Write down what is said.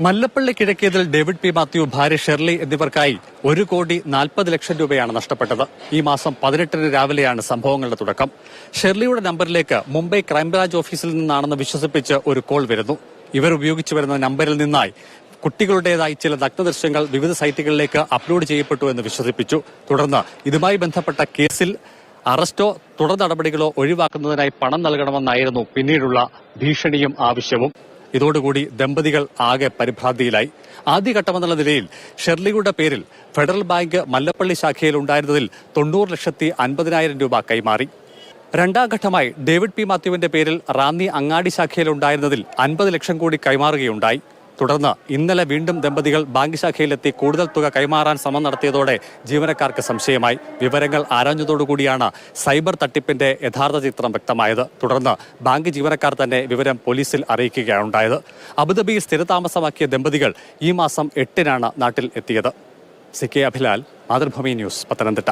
മല്ലപ്പള്ളി കിഴക്കേതിൽ David P Mathew, ഭാര്യ Shirley എന്നിവർക്കായി 1,40,00,000 രൂപയാണ് നഷ്ടപ്പെട്ടത്. ഈ മാസം 18-ന് രാവിലെയാണ് സംഭവങ്ങളുടെ തുടക്കം. ഷെർലിയുടെ നമ്പറിലേക്ക് മുംബൈ ക്രൈംബ്രാഞ്ച് ഓഫീസിൽ നിന്നാണെന്ന് വിശ്വസിപ്പിച്ച് ഒരു കോൾ വരുന്നു. ഇവർ ഉപയോഗിച്ചു വരുന്ന നമ്പറിൽ നിന്നായി കുട്ടികളുടേതായി ചില നഗ്നദൃശ്യങ്ങൾ വിവിധ സൈറ്റുകളിലേക്ക് അപ്ലോഡ് ചെയ്യപ്പെട്ടു എന്ന് വിശ്വസിപ്പിച്ചു. തുടർന്ന് ഇതുമായി ബന്ധപ്പെട്ട കേസിൽ അറസ്റ്റോ തുടർ നടപടികളോ ഒഴിവാക്കുന്നതിനായി പണം നൽകണമെന്നായിരുന്നു പിന്നീടുള്ള ഭീഷണിയും ആവശ്യവും. ഇതോടുകൂടി ദമ്പതികൾ ആകെ പരിഭ്രാന്തിയിലായി. ആദ്യഘട്ടമെന്നുള്ള നിലയിൽ ഷെർലിയുടെ പേരിൽ ഫെഡറൽ ബാങ്ക് മല്ലപ്പള്ളി ശാഖയിൽ ഉണ്ടായിരുന്നതിൽ 90,50,000 രൂപ കൈമാറി. രണ്ടാം ഘട്ടമായി ഡേവിഡ് പി മാത്യുവിന്റെ പേരിൽ റാന്നി അങ്ങാടി ശാഖയിൽ ഉണ്ടായിരുന്നതിൽ 50 ലക്ഷം കൂടി കൈമാറുകയുണ്ടായി. തുടർന്ന് ഇന്നലെ വീണ്ടും ദമ്പതികൾ ബാങ്ക് ശാഖയിലെത്തി കൂടുതൽ തുക കൈമാറാൻ ശ്രമം നടത്തിയതോടെ ജീവനക്കാർക്ക് സംശയമായി. വിവരങ്ങൾ ആരാഞ്ഞതോടുകൂടിയാണ് സൈബർ തട്ടിപ്പിന്റെ യഥാർത്ഥ ചിത്രം വ്യക്തമായത്. തുടർന്ന് ബാങ്ക് ജീവനക്കാർ തന്നെ വിവരം പോലീസിൽ അറിയിക്കുകയാണുണ്ടായത്. അബുദാബിയിൽ സ്ഥിരതാമസമാക്കിയ ദമ്പതികൾ ഈ മാസം 8-നാണ് നാട്ടിൽ എത്തിയത്. CK Abhilal, Mathrubhumi news, Pathanamthitta.